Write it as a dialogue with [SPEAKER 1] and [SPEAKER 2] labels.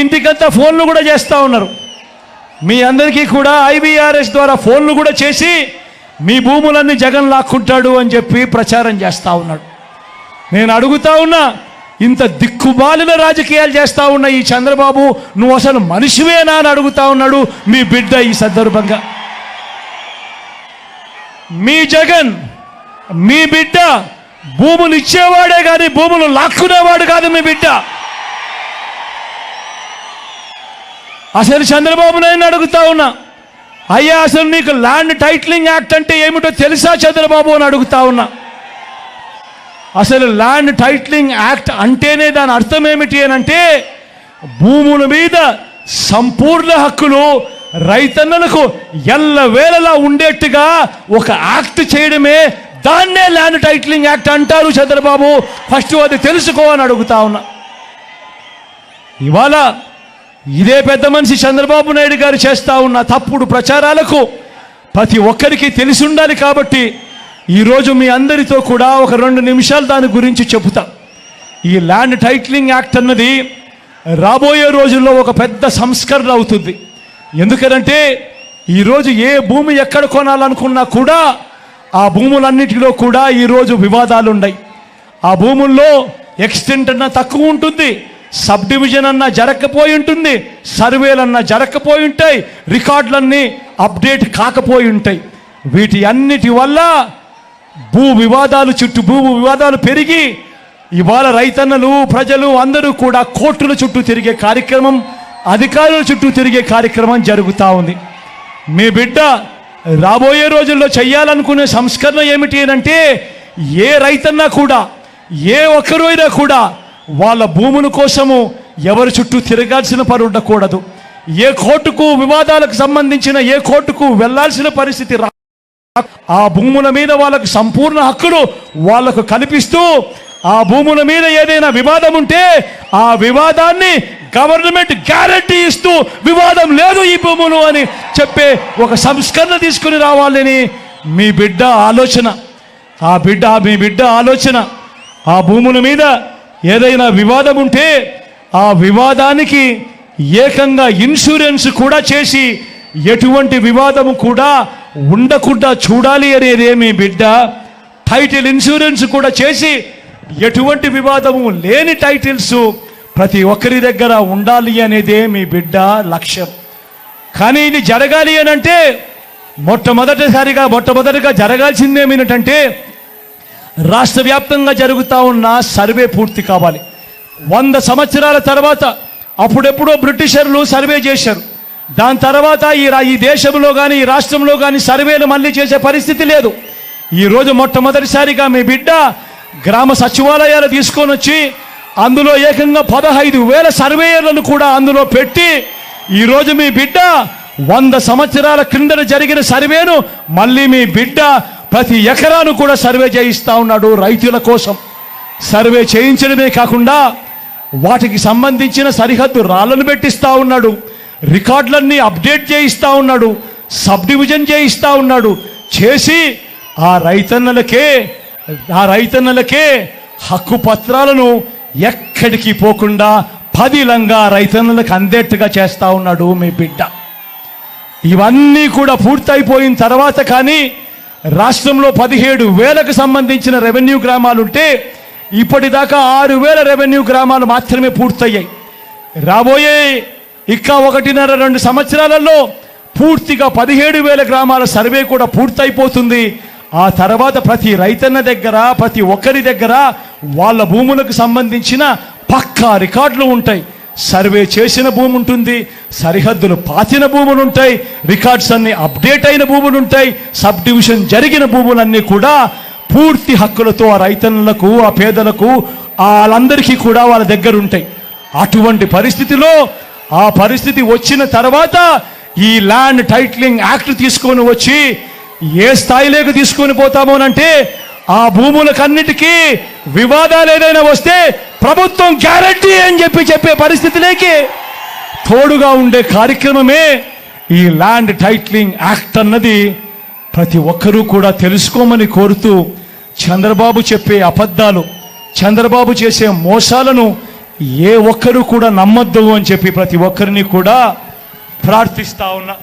[SPEAKER 1] ఇంటికంతా ఫోన్లు కూడా చేస్తూ ఉన్నారు. మీ అందరికీ కూడా IVRS ద్వారా ఫోన్లు కూడా చేసి మీ భూములన్నీ జగన్ లాక్కుంటాడు అని చెప్పి ప్రచారం చేస్తూ ఉన్నాడు. నేను అడుగుతా ఉన్నా, ఇంత దిక్కుమాలిన రాజకీయాలు చేస్తూ ఉన్న ఈ చంద్రబాబు, నువ్వు అసలు మనిషివేనా అని అడుగుతా ఉన్నాడు మీ బిడ్డ. ఈ సందర్భంగా మీ జగన్, మీ బిడ్డ భూములు ఇచ్చేవాడే కానీ భూములు లాక్కునేవాడు కాదు మీ బిడ్డ. అసలు చంద్రబాబు నాయుడు అడుగుతా ఉన్నా, అయ్యా అసలు నీకు ల్యాండ్ టైటిలింగ్ యాక్ట్ అంటే ఏమిటో తెలుసా చంద్రబాబు అని అడుగుతా ఉన్నా. అసలు ల్యాండ్ టైటిలింగ్ యాక్ట్ అంటేనే దాని అర్థం ఏమిటి అని అంటే, భూముల మీద సంపూర్ణ హక్కులు రైతన్నలకు ఎల్లవేళలా ఉండేట్టుగా ఒక యాక్ట్ చేయడమే, దాన్నే ల్యాండ్ టైటిలింగ్ యాక్ట్ అంటారు చంద్రబాబు. ఫస్ట్ అది తెలుసుకో అని అడుగుతా ఉన్నా. ఇవాళ ఇదే పెద్ద మనిషి చంద్రబాబు నాయుడు గారు చేస్తూ ఉన్న తప్పుడు ప్రచారాలకు ప్రతి ఒక్కరికి తెలిసి ఉండాలి. కాబట్టి ఈరోజు మీ అందరితో కూడా ఒక 2 నిమిషాలు దాని గురించి చెబుతా. ఈ ల్యాండ్ టైటిలింగ్ యాక్ట్ అన్నది రాబోయే రోజుల్లో ఒక పెద్ద సంస్కరణ అవుతుంది. ఎందుకంటే ఈరోజు ఏ భూమి ఎక్కడ కొనాలనుకున్నా కూడా ఆ భూములన్నిటిలో కూడా ఈరోజు వివాదాలు ఉన్నాయి. ఆ భూముల్లో ఎక్స్టెంట్ అన్న తక్కువ ఉంటుంది, సబ్ డివిజన్ అన్నా జరగకపోయి ఉంటుంది, సర్వేలన్నా జరగకపోయి ఉంటాయి, రికార్డులన్నీ అప్డేట్ కాకపోయి ఉంటాయి. వీటి అన్నిటి వల్ల భూ వివాదాలు పెరిగి ఇవాళ రైతన్నలు, ప్రజలు అందరూ కూడా కోర్టుల చుట్టూ తిరిగే కార్యక్రమం, అధికారుల చుట్టూ తిరిగే కార్యక్రమం జరుగుతూ ఉంది. మీ బిడ్డ రాబోయే రోజుల్లో చేయాలనుకునే సంస్కరణ ఏమిటి అంటే, ఏ రైతన్నా కూడా, ఏ ఒక్కరు అయినా కూడా వాళ్ళ భూముల కోసము ఎవరి చుట్టూ తిరగాల్సిన పని ఉండకూడదు. ఏ కోర్టుకు వివాదాలకు సంబంధించిన ఏ కోర్టుకు వెళ్లాల్సిన పరిస్థితి ఆ భూముల మీద వాళ్ళకు సంపూర్ణ హక్కులు వాళ్లకు కల్పిస్తూ, ఆ భూముల మీద ఏదైనా వివాదం ఉంటే ఆ వివాదాన్ని గవర్నమెంట్ గ్యారంటీ ఇస్తూ, వివాదం లేదు ఈ భూములు అని చెప్పే ఒక సంస్కరణ తీసుకుని రావాలని మీ బిడ్డ ఆలోచన. మీ బిడ్డ ఆలోచన ఆ భూముల మీద ఏదైనా వివాదం ఉంటే ఆ వివాదానికి ఏకంగా ఇన్సూరెన్స్ కూడా చేసి ఎటువంటి వివాదము కూడా ఉండకుండా చూడాలి అనేదే మీ బిడ్డ. టైటిల్ ఇన్సూరెన్స్ కూడా చేసి ఎటువంటి వివాదము లేని టైటిల్స్ ప్రతి ఒక్కరి దగ్గర ఉండాలి అనేదే మీ బిడ్డ లక్ష్యం. కానీ ఇది జరగాలి అని అంటే మొట్టమొదటిగా జరగాల్సిందేమిటంటే, రాష్ట్ర వ్యాప్తంగా జరుగుతూ ఉన్న సర్వే పూర్తి కావాలి. 100 సంవత్సరాల తర్వాత అప్పుడెప్పుడో బ్రిటిషర్లు సర్వే చేశారు. దాని తర్వాత ఈ దేశంలో కానీ ఈ రాష్ట్రంలో కానీ సర్వేలు మళ్ళీ చేసే పరిస్థితి లేదు. ఈరోజు మొట్టమొదటిసారిగా మీ బిడ్డ గ్రామ సచివాలయాలు తీసుకొని వచ్చి అందులో ఏకంగా 15,000 సర్వేయర్లను కూడా అందులో పెట్టి ఈరోజు మీ బిడ్డ 100 సంవత్సరాల క్రిందట జరిగిన సర్వేను మళ్ళీ మీ బిడ్డ ప్రతి ఎకరాను కూడా సర్వే చేయిస్తూ ఉన్నాడు. రైతుల కోసం సర్వే చేయించడమే కాకుండా వాటికి సంబంధించిన సరిహద్దు రాళ్లను పెట్టిస్తూ ఉన్నాడు, రికార్డులన్నీ అప్డేట్ చేయిస్తూ ఉన్నాడు, సబ్ డివిజన్ చేయిస్తూ ఉన్నాడు. చేసి ఆ రైతన్నలకే హక్కు పత్రాలను ఎక్కడికి పోకుండా పదిలంగా రైతన్నలకు అందేట్టుగా చేస్తూ ఉన్నాడు మీ బిడ్డ. ఇవన్నీ కూడా పూర్తయిపోయిన తర్వాత కానీ రాష్ట్రంలో 17,000కు సంబంధించిన రెవెన్యూ గ్రామాలుంటే ఇప్పటిదాకా 6,000 రెవెన్యూ గ్రామాలు మాత్రమే పూర్తయ్యాయి. రాబోయే 1.5-2 సంవత్సరాలలో పూర్తిగా 17,000 గ్రామాల సర్వే కూడా పూర్తయిపోతుంది. ఆ తర్వాత ప్రతి రైతన్న దగ్గర, ప్రతి ఒక్కరి దగ్గర వాళ్ళ భూములకు సంబంధించిన పక్కా రికార్డులు ఉంటాయి. సర్వే చేసిన భూమి ఉంటుంది, సరిహద్దులు పాతిన భూములు ఉంటాయి, రికార్డ్స్ అన్ని అప్డేట్ అయిన భూములు ఉంటాయి, సబ్ డివిజన్ జరిగిన భూములన్నీ కూడా పూర్తి హక్కులతో ఆ రైతన్నులకు, ఆ పేదలకు, వాళ్ళందరికీ కూడా వాళ్ళ దగ్గర ఉంటాయి. అటువంటి పరిస్థితిలో ఆ పరిస్థితి వచ్చిన తర్వాత ఈ ల్యాండ్ టైటిలింగ్ యాక్ట్ తీసుకొని వచ్చి ఏ స్థాయిలోకి తీసుకొని పోతామోనంటే, ఆ భూములకన్నిటికీ వివాదాలు ఏదైనా వస్తే ప్రభుత్వం గ్యారంటీ అని చెప్పే పరిస్థితిలోకి తోడుగా ఉండే కార్యక్రమమే ఈ ల్యాండ్ టైటిలింగ్ యాక్ట్ అన్నది ప్రతి ఒక్కరూ కూడా తెలుసుకోమని కోరుతూ, చంద్రబాబు చెప్పే అబద్ధాలు, చంద్రబాబు చేసే మోసాలను ఏ ఒక్కరు కూడా నమ్మొద్దు అని చెప్పి ప్రతి ఒక్కరిని కూడా ప్రార్థిస్తా ఉన్నా.